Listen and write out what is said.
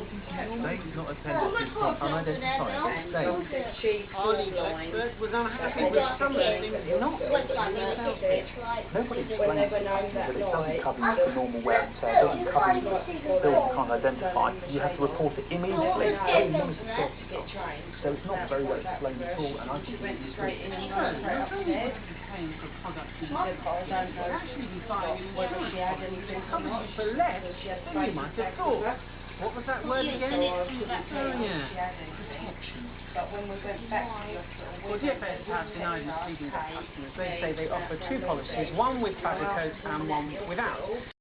They not attended to unidentified stage. Our legal expert was unhappy with some of the things not Nobody explains it, but it doesn't cover you for normal wear and tear, it doesn't cover you for bills you can't identify. You have to report it immediately. So it's not very well explained at all, and I think it's paying for products you actually be buying covers you for less than you might have thought. What was that word again? Yeah. Protection. Well, DFS have denied misleading their customers. They say they offer two policies, one with fabric coats and one without.